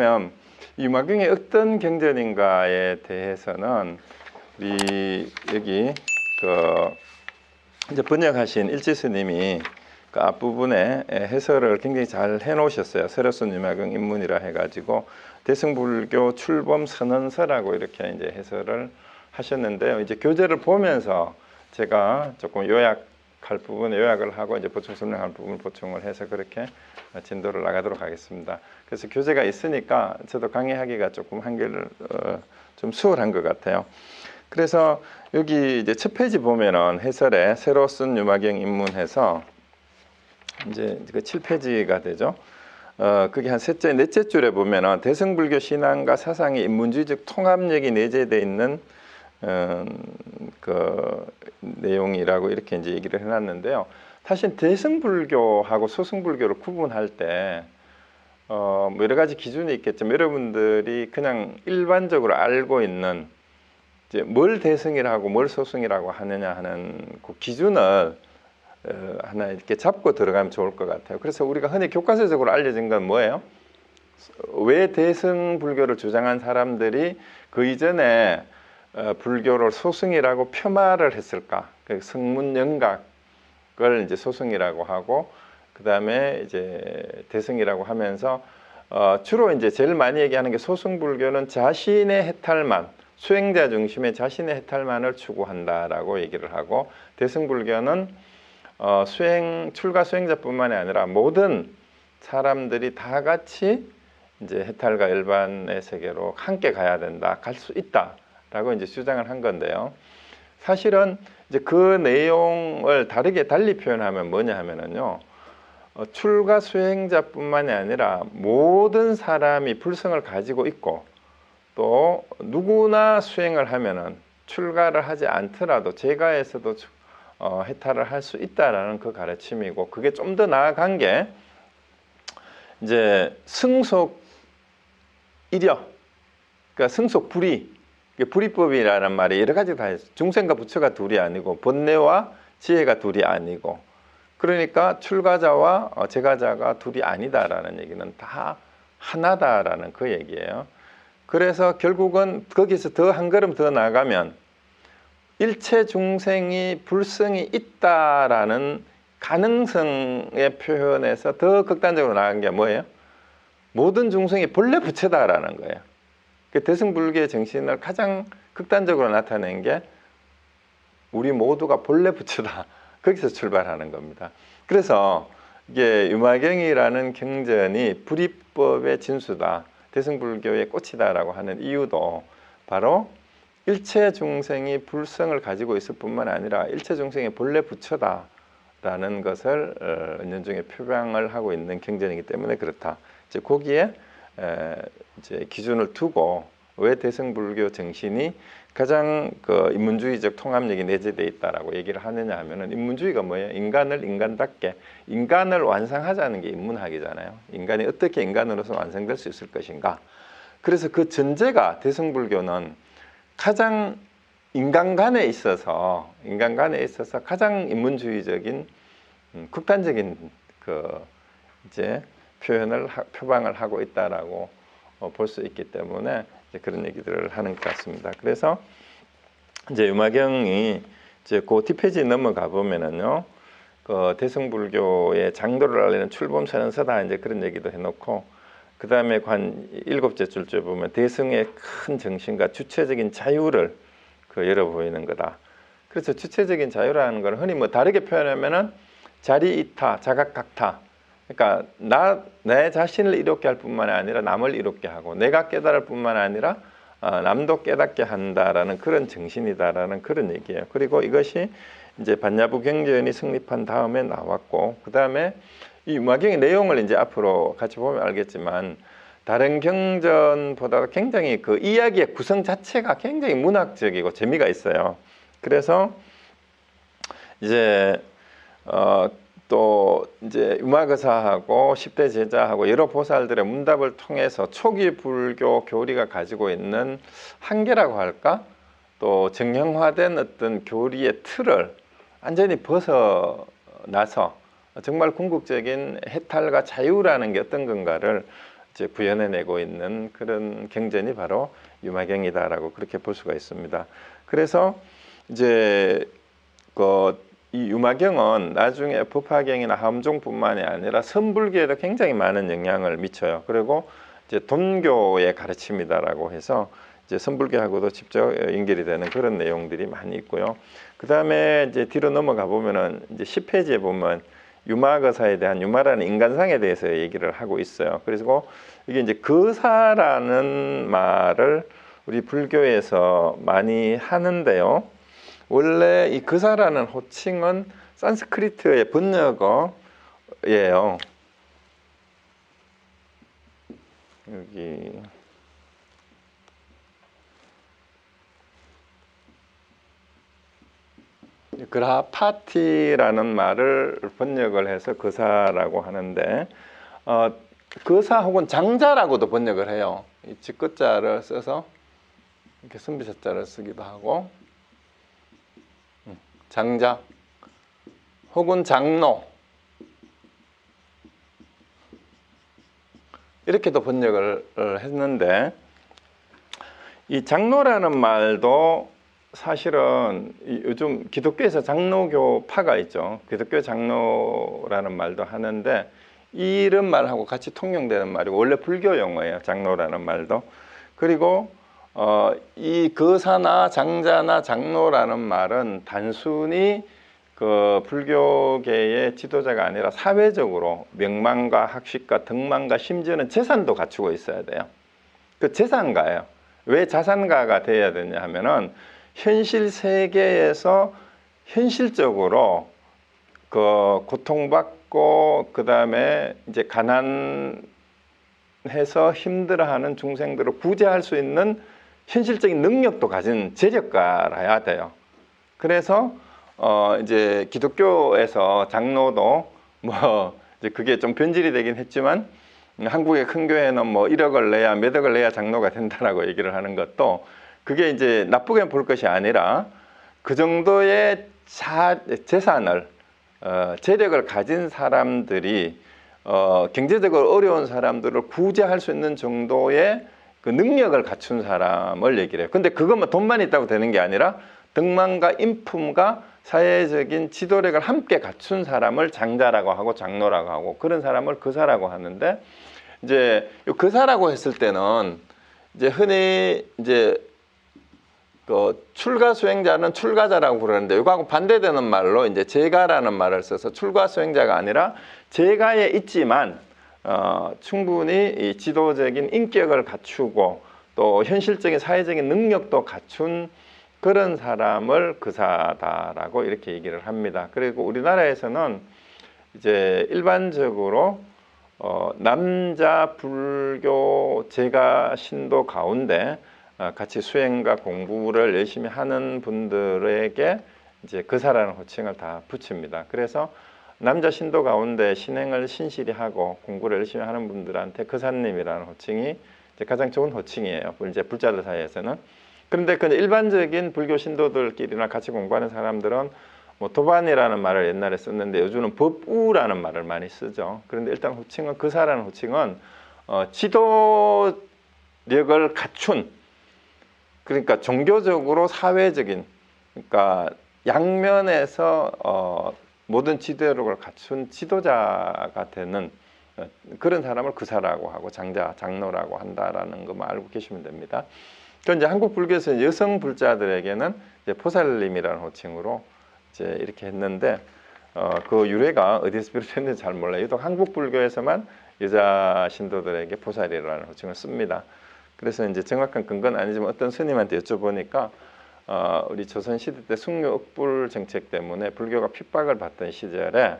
그러면 이 유마경이 어떤 경전인가에 대해서는 우리 여기 이제 번역하신 일지스님이 그 앞부분에 해설을 굉장히 잘 해놓으셨어요. 새로 쓴 유마경 입문이라 해가지고 대승불교 출범 선언서라고 이렇게 이제 해설을 하셨는데요. 이제 교재를 보면서 제가 조금 요약할 부분에 요약을 하고 이제 보충 설명할 부분 보충을 해서 그렇게 진도를 나가도록 하겠습니다. 그래서 교재가 있으니까 저도 강의하기가 조금 한결 좀 수월한 것 같아요. 그래서 여기 이제 첫 페이지 보면은 해설에 새로 쓴 유마경 입문해서 이제 그 7페이지가 되죠. 그게 한 넷째 줄에 보면은 대승불교 신앙과 사상의 인문주의적 통합력이 내재되어 있는 그 내용이라고 이렇게 이제 얘기를 해놨는데요. 사실 대승불교하고 소승불교를 구분할 때 뭐 여러 가지 기준이 있겠지만 여러분들이 그냥 일반적으로 알고 있는 이제 뭘 대승이라고 뭘 소승이라고 하느냐 하는 그 기준을 하나 이렇게 잡고 들어가면 좋을 것 같아요. 그래서 우리가 흔히 교과서적으로 알려진 건 뭐예요? 왜 대승불교를 주장한 사람들이 그 이전에 불교를 소승이라고 폄하를 했을까? 그 성문영각을 이제 소승이라고 하고, 그 다음에 이제 대승이라고 하면서 주로 이제 제일 많이 얘기하는 게 소승불교는 자신의 해탈만, 수행자 중심의 자신의 해탈만을 추구한다라고 얘기를 하고, 대승불교는 출가 수행자뿐만이 아니라 모든 사람들이 다 같이 이제 해탈과 일반의 세계로 함께 가야 된다, 갈 수 있다라고 이제 주장을 한 건데요. 사실은 이제 그 내용을 달리 표현하면 뭐냐 하면은요, 출가 수행자뿐만이 아니라 모든 사람이 불성을 가지고 있고 또 누구나 수행을 하면은 출가를 하지 않더라도 제가에서도 해탈을 할 수 있다라는 그 가르침이고, 그게 좀 더 나아간 게 이제 승속 이력, 그러니까 승속 불이, 불이법이라는 말이 여러 가지 다 있어요. 중생과 부처가 둘이 아니고 번뇌와 지혜가 둘이 아니고, 그러니까 출가자와 제가자가 둘이 아니다라는 얘기는 다 하나다라는 그 얘기예요. 그래서 결국은 거기서 더 한 걸음 더 나가면 일체 중생이 불성이 있다라는 가능성의 표현에서 더 극단적으로 나간 게 뭐예요? 모든 중생이 본래 부처다라는 거예요. 그 대승불교의 정신을 가장 극단적으로 나타낸 게 우리 모두가 본래 부처다. 거기서 출발하는 겁니다. 그래서 이게 유마경이라는 경전이 불이법의 진수다, 대승불교의 꽃이다라고 하는 이유도 바로 일체 중생이 불성을 가지고 있을 뿐만 아니라 일체 중생의 본래 부처다라는 것을 은연중에 표방을 하고 있는 경전이기 때문에 그렇다. 이제 거기에 이제 기준을 두고 왜 대승불교 정신이 가장 그 인문주의적 통합력이 내재되어 있다라고 얘기를 하느냐 하면은, 인문주의가 뭐예요? 인간을 인간답게, 인간을 완성하자는 게 인문학이잖아요. 인간이 어떻게 인간으로서 완성될 수 있을 것인가. 그래서 그 전제가 대승불교는 가장 인간관에 있어서 가장 인문주의적인 극단적인 그 이제 표방을 하고 있다라고 볼 수 있기 때문에 이제 그런 얘기들을 하는 것 같습니다. 그래서 이제 유마경이 이제 그 뒷페이지 넘어가 보면은요, 그 대승불교의 장도를 알리는 출범 선언서다 이제 그런 얘기도 해놓고, 그 다음에 한 7째 줄째 보면 대승의 큰 정신과 주체적인 자유를 열어 보이는 거다. 그래서 주체적인 자유라는 걸 흔히 뭐 다르게 표현하면은 자리이타, 자각각타. 그러니까 내 자신을 이롭게 할 뿐만 아니라 남을 이롭게 하고, 내가 깨달을 뿐만 아니라 남도 깨닫게 한다라는 그런 정신이다라는 그런 얘기예요. 그리고 이것이 이제 반야부 경전이 성립한 다음에 나왔고, 그 다음에 이 유마경의 내용을 이제 앞으로 같이 보면 알겠지만 다른 경전보다 굉장히 그 이야기의 구성 자체가 굉장히 문학적이고 재미가 있어요. 그래서 이제 또 이제 유마거사하고 10대 제자하고 여러 보살들의 문답을 통해서 초기 불교 교리가 가지고 있는 한계라고 할까? 또 정형화된 어떤 교리의 틀을 완전히 벗어나서 정말 궁극적인 해탈과 자유라는 게 어떤 건가를 이제 구현해내고 있는 그런 경전이 바로 유마경이다라고 그렇게 볼 수가 있습니다. 그래서 이제 이 유마경은 나중에 법화경이나 함종뿐만이 아니라 선불교에도 굉장히 많은 영향을 미쳐요. 그리고 이제 돈교의 가르침이다라고 해서 이제 선불교하고도 직접 연결이 되는 그런 내용들이 많이 있고요. 그 다음에 이제 뒤로 넘어가 보면은 이제 10페이지에 보면 유마거사에 대한 유마라는 인간상에 대해서 얘기를 하고 있어요. 그리고 이게 이제 거사라는 말을 우리 불교에서 많이 하는데요. 원래 이 거사라는 호칭은 산스크리트의 번역어예요. 여기 그라파티라는 말을 번역을 해서 거사라고 하는데 거사 혹은 장자라고도 번역을 해요. 이 직거자를 써서 이렇게 선비사자를 쓰기도 하고 장자 혹은 장로 이렇게도 번역을 했는데 이 장로라는 말도 사실은 요즘 기독교에서 장로교파가 있죠. 기독교 장로라는 말도 하는데 이런 말하고 같이 통용되는 말이고 원래 불교 용어예요. 장로라는 말도. 그리고 이 거사나 장자나 장로라는 말은 단순히 그 불교계의 지도자가 아니라 사회적으로 명망과 학식과 덕망과 심지어는 재산도 갖추고 있어야 돼요. 그 재산가예요. 왜 자산가가 돼야 되냐 하면은 현실 세계에서 현실적으로 그 고통받고 그 다음에 이제 가난해서 힘들어하는 중생들을 구제할 수 있는 현실적인 능력도 가진 재력가라야 돼요. 그래서 이제 기독교에서 장로도 뭐 이제 그게 좀 변질이 되긴 했지만 한국의 큰 교회는 뭐 1억을 내야 몇 억을 내야 장로가 된다라고 얘기를 하는 것도 그게 이제 나쁘게 볼 것이 아니라 그 정도의 재산을 재력을 가진 사람들이 경제적으로 어려운 사람들을 구제할 수 있는 정도의 그 능력을 갖춘 사람을 얘기를 해요. 근데 그것만 돈만 있다고 되는 게 아니라 덕망과 인품과 사회적인 지도력을 함께 갖춘 사람을 장자라고 하고 장로라고 하고 그런 사람을 거사라고 하는데 이제 거사라고 했을 때는 이제 흔히 이제 그 출가 수행자는 출가자라고 그러는데 이거하고 반대되는 말로 이제 제가라는 말을 써서 출가 수행자가 아니라 제가에 있지만 충분히 이 지도적인 인격을 갖추고 또 현실적인 사회적인 능력도 갖춘 그런 사람을 거사다라고 이렇게 얘기를 합니다. 그리고 우리나라에서는 이제 일반적으로 남자 불교 제가 신도 가운데 같이 수행과 공부를 열심히 하는 분들에게 이제 거사라는 호칭을 다 붙입니다. 그래서 남자 신도 가운데 신행을 신실히 하고 공부를 열심히 하는 분들한테 거사님이라는 호칭이 이제 가장 좋은 호칭이에요. 이제 불자들 사이에서는. 그런데 그 일반적인 불교 신도들끼리나 같이 공부하는 사람들은 뭐 도반이라는 말을 옛날에 썼는데 요즘은 법우라는 말을 많이 쓰죠. 그런데 일단 호칭은 거사라는 호칭은 지도력을 갖춘 그러니까 종교적으로 사회적인 그러니까 양면에서 모든 지도력을 갖춘 지도자가 되는 그런 사람을 거사라고 하고 장자, 장로라고 한다라는 것만 알고 계시면 됩니다. 그 이제 한국 불교에서 여성 불자들에게는 이제 보살님이라는 호칭으로 이제 이렇게 했는데 그 유래가 어디서 비롯했는지 잘 몰라요. 유독 한국 불교에서만 여자 신도들에게 보살이라는 호칭을 씁니다. 그래서 이제 정확한 근거는 아니지만 어떤 스님한테 여쭤보니까 우리 조선 시대 때 숙류 억불 정책 때문에 불교가 핍박을 받던 시절에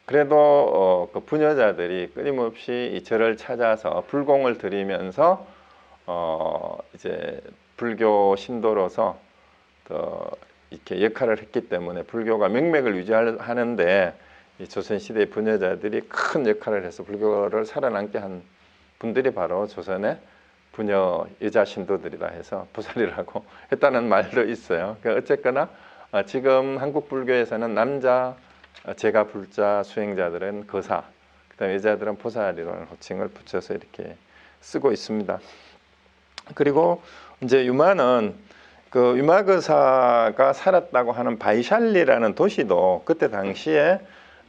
그래도 그 부녀자들이 끊임없이 이 절을 찾아서 불공을 드리면서 이제 불교 신도로서 더 이렇게 역할을 했기 때문에 불교가 명맥을 유지하는데 이 조선 시대의 부녀자들이 큰 역할을 해서 불교를 살아남게 한 분들이 바로 조선의 부녀 여자 신도들이라 해서 보살이라고 했다는 말도 있어요. 그러니까 어쨌거나 지금 한국 불교에서는 남자 제가 불자 수행자들은 거사, 그다음에 여자들은 보살이라는 호칭을 붙여서 이렇게 쓰고 있습니다. 그리고 이제 유마는 그 유마거사가 살았다고 하는 바이샬리라는 도시도 그때 당시에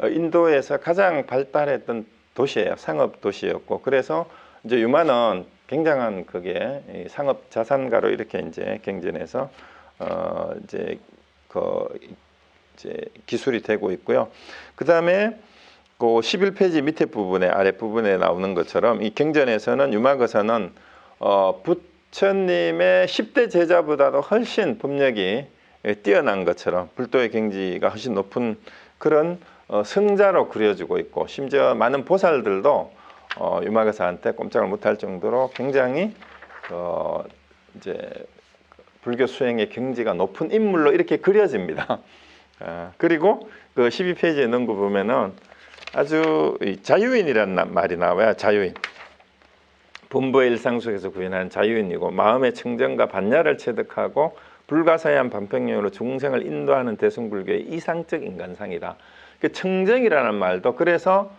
인도에서 가장 발달했던 도시예요. 상업 도시였고, 그래서 이제 유마는 굉장한 그게 상업 자산가로 이렇게 이제 경전해서 이제 기술이 되고 있고요. 그 다음에 그 11페이지 밑에 부분에 아랫 부분에 나오는 것처럼 이 경전에서는 유마거사는 부처님의 10대 제자보다도 훨씬 법력이 뛰어난 것처럼 불도의 경지가 훨씬 높은 그런 성자로 그려지고 있고, 심지어 많은 보살들도 유마거사한테 꼼짝을 못할 정도로 굉장히 이제 불교 수행의 경지가 높은 인물로 이렇게 그려집니다. 그리고 그 12페이지에 넣은 거 보면은 아주 자유인이라는 말이 나와요. 자유인. 본보의 일상 속에서 구현하는 자유인이고, 마음의 청정과 반야를 체득하고 불가사의한 반평령으로 중생을 인도하는 대승불교의 이상적 인간상이다. 그 청정이라는 말도 그래서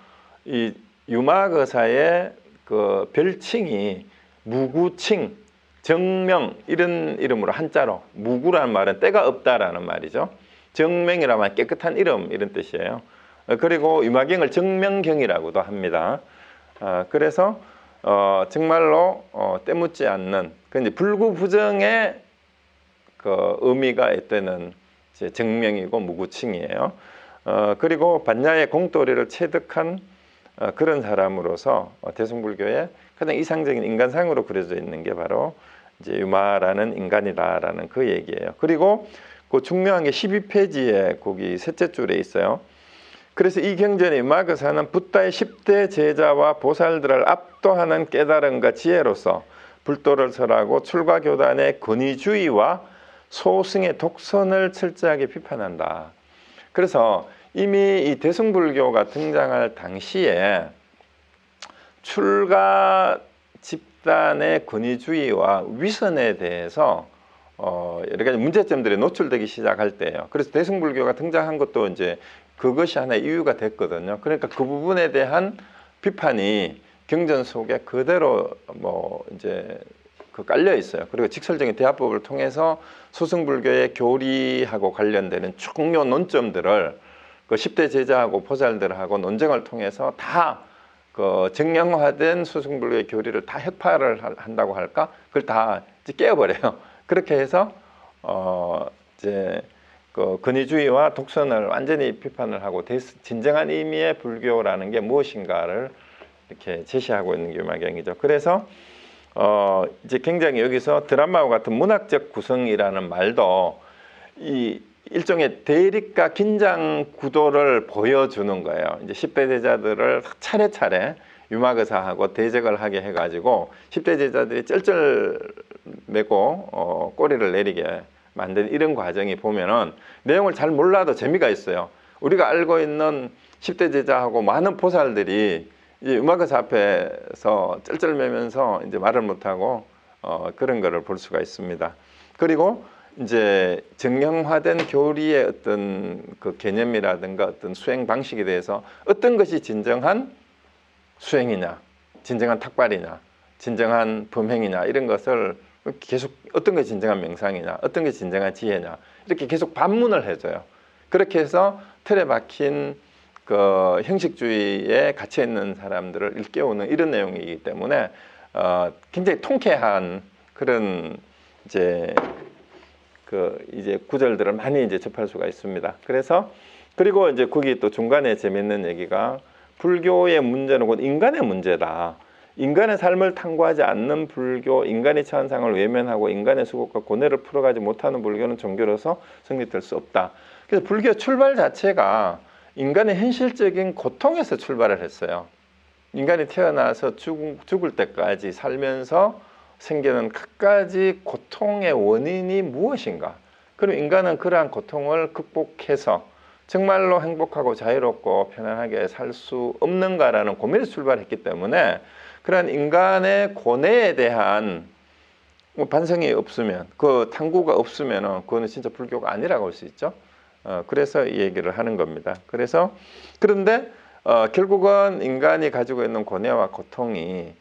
이 유마거사의 그 별칭이 무구칭, 정명 이런 이름으로 한자로, 무구라는 말은 때가 없다라는 말이죠. 정명이라는 말 깨끗한 이름 이런 뜻이에요. 그리고 유마경을 정명경이라고도 합니다. 그래서 정말로 때묻지 않는 그 불구부정의 그 의미가 있다는 정명이고 무구칭이에요. 그리고 반야의 공도리를 체득한 그런 사람으로서 대승불교의 가장 이상적인 인간상으로 그려져 있는 게 바로 이제 유마라는 인간이다라는 그 얘기예요. 그리고 그 중요한 게 12페이지에 거기 셋째 줄에 있어요. 그래서 이 경전의 유마거사는 붓다의 10대 제자와 보살들을 압도하는 깨달음과 지혜로서 불도를 설하고 출가교단의 권위주의와 소승의 독선을 철저하게 비판한다. 그래서 이미 이 대승불교가 등장할 당시에 출가 집단의 권위주의와 위선에 대해서 여러 가지 문제점들이 노출되기 시작할 때예요. 그래서 대승불교가 등장한 것도 이제 그것이 하나의 이유가 됐거든요. 그러니까 그 부분에 대한 비판이 경전 속에 그대로 이제 깔려 있어요. 그리고 직설적인 대화법을 통해서 소승불교의 교리하고 관련되는 중요 논점들을 그 10대 제자하고 보살들하고 논쟁을 통해서 다 그 정량화된 소승불교의 교리를 다 혁파를 한다고 할까? 그걸 다 깨어버려요. 그렇게 해서 이제 그 권위주의와 독선을 완전히 비판을 하고 진정한 의미의 불교라는 게 무엇인가를 이렇게 제시하고 있는 게 유마경이죠. 그래서 이제 굉장히 여기서 드라마와 같은 문학적 구성이라는 말도 이 일종의 대립과 긴장 구도를 보여주는 거예요. 이제 10대 제자들을 차례차례 유마거사하고 대적을 하게 해가지고 10대 제자들이 쩔쩔매고 꼬리를 내리게 만든 이런 과정이 보면은 내용을 잘 몰라도 재미가 있어요. 우리가 알고 있는 10대 제자하고 많은 보살들이 이 유마거사 앞에서 쩔쩔매면서 이제 말을 못하고 그런 거를 볼 수가 있습니다. 그리고 이제 정형화된 교리의 어떤 그 개념이라든가 어떤 수행 방식에 대해서 어떤 것이 진정한 수행이냐, 진정한 탁발이냐, 진정한 범행이냐 이런 것을 계속 어떤 게 진정한 명상이냐, 어떤 게 진정한 지혜냐 이렇게 계속 반문을 해줘요. 그렇게 해서 틀에 박힌 그 형식주의에 갇혀 있는 사람들을 일깨우는 이런 내용이기 때문에 굉장히 통쾌한 그런 이제 구절들을 많이 이제 접할 수가 있습니다. 그래서 그리고 이제 거기 또 중간에 재밌는 얘기가 불교의 문제는 곧 인간의 문제다. 인간의 삶을 탐구하지 않는 불교, 인간이 처한 상을 외면하고 인간의 수고과 고뇌를 풀어가지 못하는 불교는 종교로서 성립될 수 없다. 그래서 불교 출발 자체가 인간의 현실적인 고통에서 출발을 했어요. 인간이 태어나서 죽을 때까지 살면서 생기는 갖가지 고통의 원인이 무엇인가? 그럼 인간은 그러한 고통을 극복해서 정말로 행복하고 자유롭고 편안하게 살 수 없는가라는 고민에서 출발했기 때문에 그러한 인간의 고뇌에 대한 반성이 없으면, 그 탐구가 없으면 그거는 진짜 불교가 아니라고 할 수 있죠. 그래서 이 얘기를 하는 겁니다. 그래서 그런데 결국은 인간이 가지고 있는 고뇌와 고통이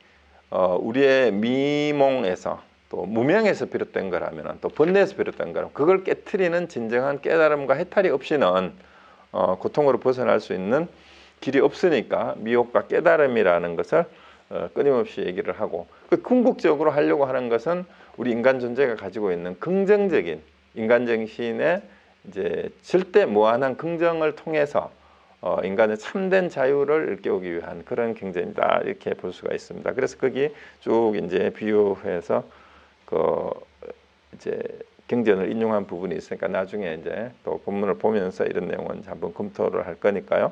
우리의 미몽에서 또 무명에서 비롯된 거라면 또 번뇌에서 비롯된 거라면 그걸 깨트리는 진정한 깨달음과 해탈이 없이는 고통으로 벗어날 수 있는 길이 없으니까 미혹과 깨달음이라는 것을 끊임없이 얘기를 하고 그 궁극적으로 하려고 하는 것은 우리 인간 존재가 가지고 있는 긍정적인 인간 정신의 이제 절대 무한한 긍정을 통해서 인간의 참된 자유를 일깨우기 위한 그런 경제입니다. 이렇게 볼 수가 있습니다. 그래서 거기 쭉 이제 비유해서 그 이제 경전을 인용한 부분이 있으니까 나중에 이제 또 본문을 보면서 이런 내용은 한번 검토를 할 거니까요.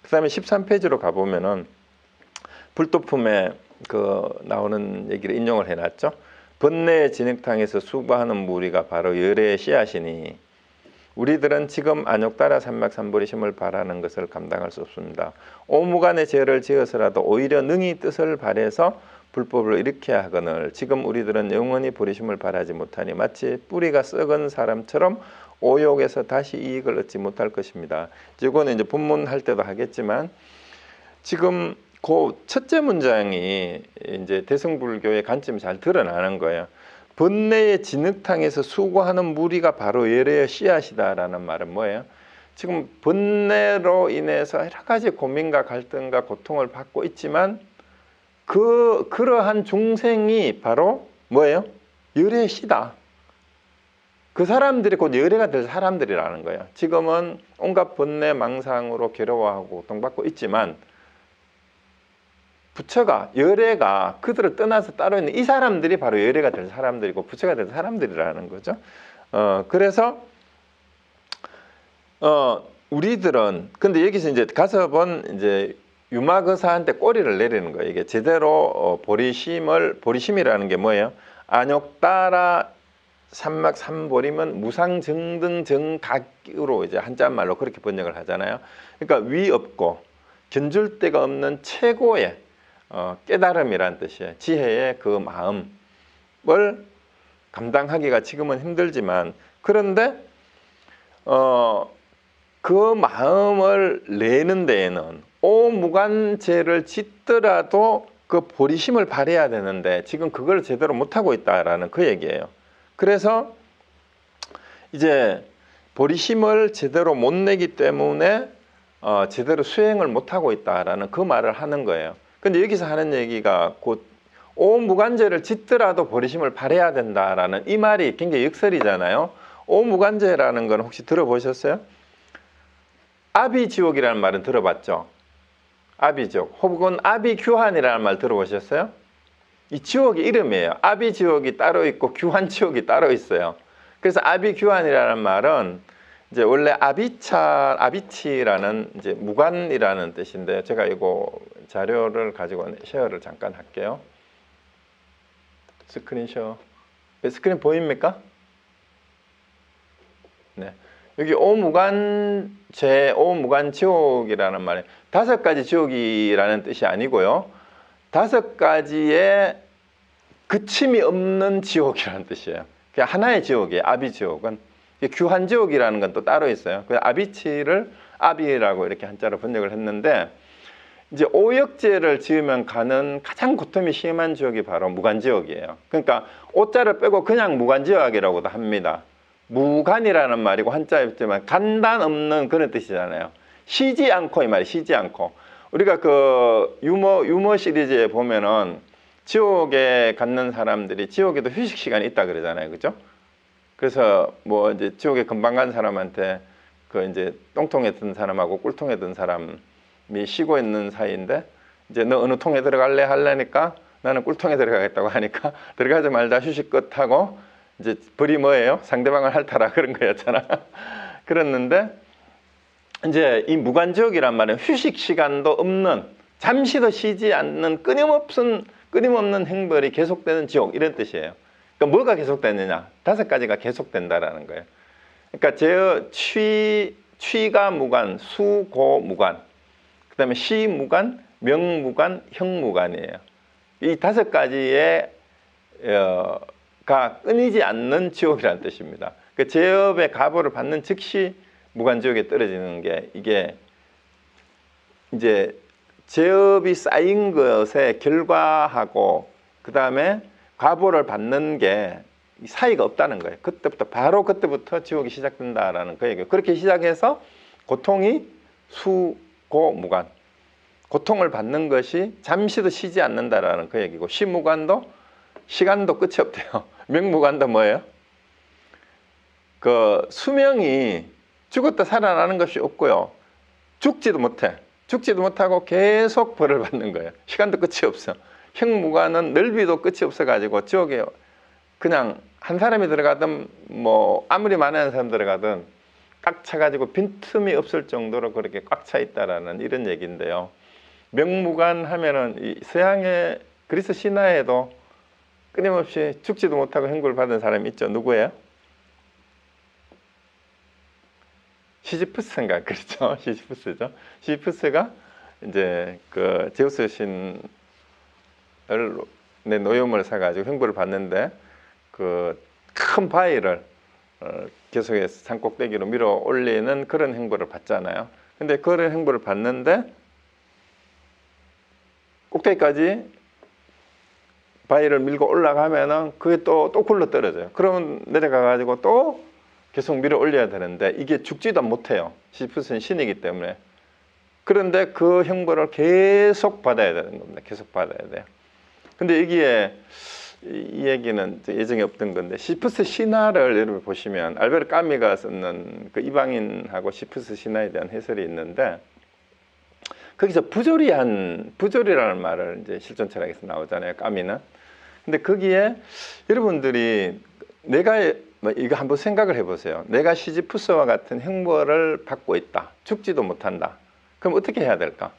그다음에 13페이지로 가보면은 불도품에 그 나오는 얘기를 인용을 해놨죠. 번뇌의 진흙탕에서 수고하는 무리가 바로 열의 씨앗이니 우리들은 지금 안욕따라 삼막삼보리심을 바라는 것을 감당할 수 없습니다. 오무간의 죄를 지어서라도 오히려 능히 뜻을 발해서 불법을 일으켜야 하거늘 지금 우리들은 영원히 보리심을 바라지 못하니 마치 뿌리가 썩은 사람처럼 오욕에서 다시 이익을 얻지 못할 것입니다. 이거는 이제 본문할 때도 하겠지만 지금 그 첫째 문장이 이제 대승불교의 관점이 잘 드러나는 거예요. 번뇌의 진흙탕에서 수고하는 무리가 바로 열의 씨앗이다라는 말은 뭐예요? 지금 번뇌로 인해서 여러 가지 고민과 갈등과 고통을 받고 있지만 그러한 중생이 바로 뭐예요? 열의 씨다. 그 사람들이 곧 열애가 될 사람들이라는 거예요. 지금은 온갖 번뇌 망상으로 괴로워하고 고통받고 있지만 부처가 열애가 그들을 떠나서 따로 있는 이 사람들이 바로 열애가 될 사람들이고 부처가 될 사람들이라는 거죠. 그래서 우리들은 근데 여기서 이제 가섭은 이제 유마거사한테 꼬리를 내리는 거예요. 이게 제대로 보리심이라는 게 뭐예요? 안욕따라 삼막삼보림은 무상정등정각으로 이제 한자말로 그렇게 번역을 하잖아요. 그러니까 위 없고 견줄 데가 없는 최고의 깨달음이란 뜻이에요. 지혜의 그 마음을 감당하기가 지금은 힘들지만 그런데 그 마음을 내는 데에는 오무간죄를 짓더라도 그 보리심을 발해야 되는데 지금 그걸 제대로 못하고 있다라는 그 얘기예요. 그래서 이제 보리심을 제대로 못 내기 때문에 제대로 수행을 못하고 있다라는 그 말을 하는 거예요. 근데 여기서 하는 얘기가 곧 오무간죄를 짓더라도 보리심을 발해야 된다라는 이 말이 굉장히 역설이잖아요. 오무간죄라는 건 혹시 들어보셨어요? 아비지옥이라는 말은 들어봤죠? 아비지옥 혹은 아비규환이라는 말 들어보셨어요? 이 지옥의 이름이에요. 아비지옥이 따로 있고 규환지옥이 따로 있어요. 그래서 아비규환이라는 말은 이제 원래 아비치라는 이제 무관이라는 뜻인데 제가 이거 자료를 가지고 쉐어를 잠깐 할게요. 스크린 보입니까? 네. 여기 오무간죄, 오무간지옥이라는 말이 5가지 지옥이라는 뜻이 아니고요. 5가지의 그침이 없는 지옥이라는 뜻이에요. 그냥 하나의 지옥이에요. 아비지옥은. 규환지옥이라는 건 또 따로 있어요. 그 아비치를 아비라고 이렇게 한자로 번역을 했는데 이제 오역죄를 지으면 가는 가장 고통이 심한 지옥이 바로 무간지옥이에요. 그러니까 오자를 빼고 그냥 무간지옥이라고도 합니다. 무간이라는 말이고 한자에 있지만 간단 없는 그런 뜻이잖아요. 쉬지 않고 이 말이 쉬지 않고 우리가 그 유머 시리즈에 보면은 지옥에 갔는 사람들이 지옥에도 휴식 시간이 있다 그러잖아요, 그죠? 그래서 뭐 이제 지옥에 금방 간 사람한테 그 이제 똥통에 든 사람하고 꿀통에 든 사람이 쉬고 있는 사이인데 이제 너 어느 통에 들어갈래 하려니까 나는 꿀통에 들어가겠다고 하니까 들어가지 말자 휴식 끝하고 이제 벌이 뭐예요? 상대방을 핥아라 그런 거였잖아. 그랬는데 이제 이 무간지옥이란 말은 휴식 시간도 없는 잠시도 쉬지 않는 끊임없는 행벌이 계속되는 지옥 이런 뜻이에요. 그러니까 뭐가 계속되느냐? 5가지가 계속된다라는 거예요. 그러니까 취가 무간, 수고 무간, 그 다음에 시 무간, 명 무간, 형 무간이에요. 이 5가지의 가 끊이지 않는 지옥이라는 뜻입니다. 그 제업의 가보를 받는 즉시 무간지옥에 떨어지는 게 이게 이제 죄업이 쌓인 것의 결과하고 그 다음에 과보를 받는 게 사이가 없다는 거예요. 그때부터 지옥이 시작된다라는 그 얘기예요. 그렇게 시작해서 고통이 수고무관, 고통을 받는 것이 잠시도 쉬지 않는다라는 그 얘기고, 시무관도 시간도 끝이 없대요. 명무관도 뭐예요? 그 수명이 죽었다 살아나는 것이 없고요, 죽지도 못하고 계속 벌을 받는 거예요. 시간도 끝이 없어. 형무관은 넓이도 끝이 없어가지고 지옥에 그냥 한 사람이 들어가든 뭐 아무리 많은 사람 들어가든 꽉 차가지고 빈틈이 없을 정도로 그렇게 꽉 차 있다라는 이런 얘기인데요. 명무관 하면은 이 서양의 그리스 신화에도 끊임없이 죽지도 못하고 형벌을 받은 사람이 있죠. 누구예요? 시지프스인가? 그렇죠. 시지프스죠. 시지프스가 이제 그 제우스 신의 노여움을 사가지고 형벌을 받는데 그 큰 바위를 계속해서 산꼭대기로 밀어 올리는 그런 형벌을 받잖아요. 근데 그런 형벌을 받는데 꼭대기까지 바위를 밀고 올라가면은 그게 또 굴러 떨어져요. 그러면 내려가가지고 또 계속 밀어 올려야 되는데 이게 죽지도 못해요. 시지프스는 신이기 때문에. 그런데 그 형벌을 계속 받아야 되는 겁니다. 계속 받아야 돼요. 근데 여기에 이 얘기는 예정에 없던 건데, 시지프스 신화를 여러분 보시면 알베르 까미가 쓰는 그 이방인하고 시지프스 신화에 대한 해설이 있는데, 거기서 부조리라는 말을 이제 실존 철학에서 나오잖아요, 까미는. 근데 거기에 여러분들이 이거 한번 생각을 해보세요. 내가 시지프스와 같은 형벌을 받고 있다, 죽지도 못한다. 그럼 어떻게 해야 될까?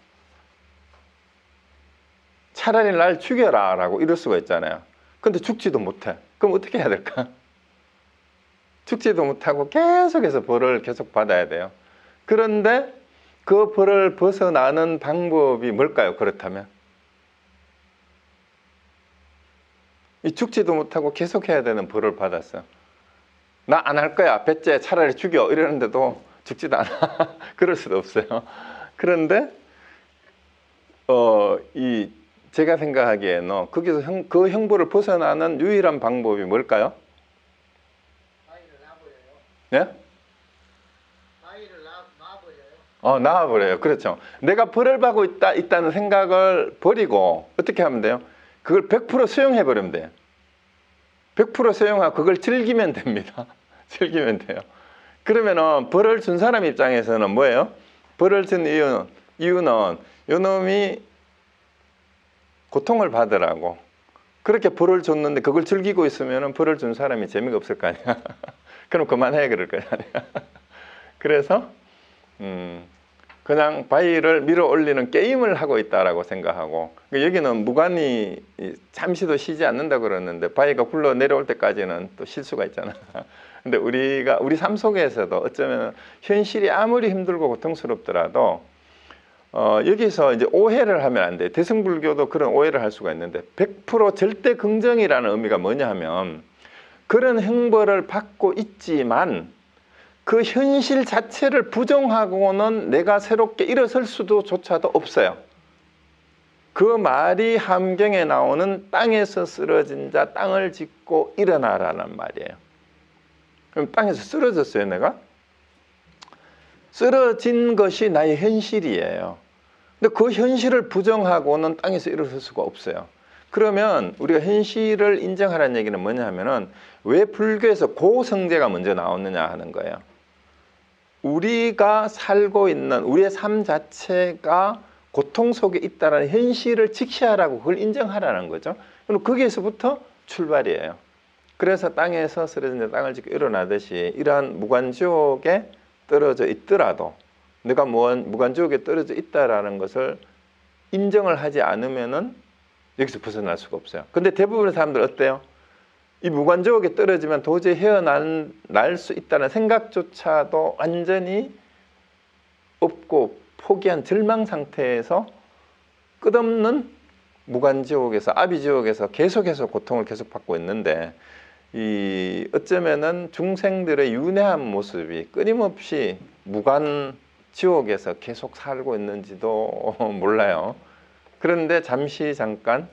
차라리 날 죽여라 라고 이럴 수가 있잖아요. 근데 죽지도 못해. 그럼 어떻게 해야 될까? 죽지도 못하고 계속해서 벌을 계속 받아야 돼요. 그런데 그 벌을 벗어나는 방법이 뭘까요? 그렇다면 이 죽지도 못하고 계속 해야 되는 벌을 받았어. 나 안 할 거야, 배째, 차라리 죽여, 이러는데도 죽지도 않아. 그럴 수도 없어요. 그런데 제가 생각하기에는 거기서 그 형벌을 벗어나는 유일한 방법이 뭘까요? 바위를 놔버려요. 네? 바위를 놔버려요. 놔버려요. 그렇죠. 내가 벌을 받고 있다는 생각을 버리고 어떻게 하면 돼요? 그걸 100% 수용해 버리면 돼요. 100% 수용하고 그걸 즐기면 됩니다. 즐기면 돼요. 그러면은 벌을 준 사람 입장에서는 뭐예요? 벌을 준 이유는 요놈이 고통을 받으라고 그렇게 벌을 줬는데 그걸 즐기고 있으면 벌을 준 사람이 재미가 없을 거 아니야. 그럼 그만해 그럴 거 아니야. 그래서 그냥 바위를 밀어 올리는 게임을 하고 있다라고 생각하고, 여기는 무관이 잠시도 쉬지 않는다 그러는데 바위가 굴러 내려올 때까지는 또 쉴 수가 있잖아. 근데 우리 삶 속에서도 어쩌면 현실이 아무리 힘들고 고통스럽더라도 여기서 이제 오해를 하면 안 돼요. 대승불교도 그런 오해를 할 수가 있는데 100% 절대 긍정이라는 의미가 뭐냐 하면, 그런 형벌을 받고 있지만 그 현실 자체를 부정하고는 내가 새롭게 일어설 수도조차도 없어요. 그 말이 함경에 나오는 땅에서 쓰러진 자 땅을 짚고 일어나라는 말이에요. 그럼 땅에서 쓰러졌어요, 내가? 쓰러진 것이 나의 현실이에요. 근데 그 현실을 부정하고는 땅에서 일어설 수가 없어요. 그러면 우리가 현실을 인정하라는 얘기는 뭐냐 하면은, 왜 불교에서 고성제가 먼저 나오느냐 하는 거예요. 우리가 살고 있는 우리의 삶 자체가 고통 속에 있다는 현실을 직시하라고, 그걸 인정하라는 거죠. 그럼 거기에서부터 출발이에요. 그래서 땅에서 쓰러진 자 땅을 짚고 일어나듯이 이러한 무관지옥에 떨어져 있더라도, 내가 무관지옥에 떨어져 있다라는 것을 인정을 하지 않으면은 여기서 벗어날 수가 없어요. 근데 대부분의 사람들 어때요? 이 무관지옥에 떨어지면 도저히 헤어날 수 있다는 생각조차도 완전히 없고 포기한 절망 상태에서 끝없는 무관지옥에서, 아비지옥에서 계속해서 고통을 계속 받고 있는데, 어쩌면은 중생들의 윤회한 모습이 끊임없이 무관 지옥에서 계속 살고 있는지도 몰라요. 그런데 잠깐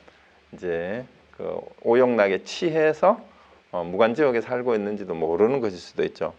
이제 그 오용락에 취해서 무간지옥에 살고 있는지도 모르는 것일 수도 있죠.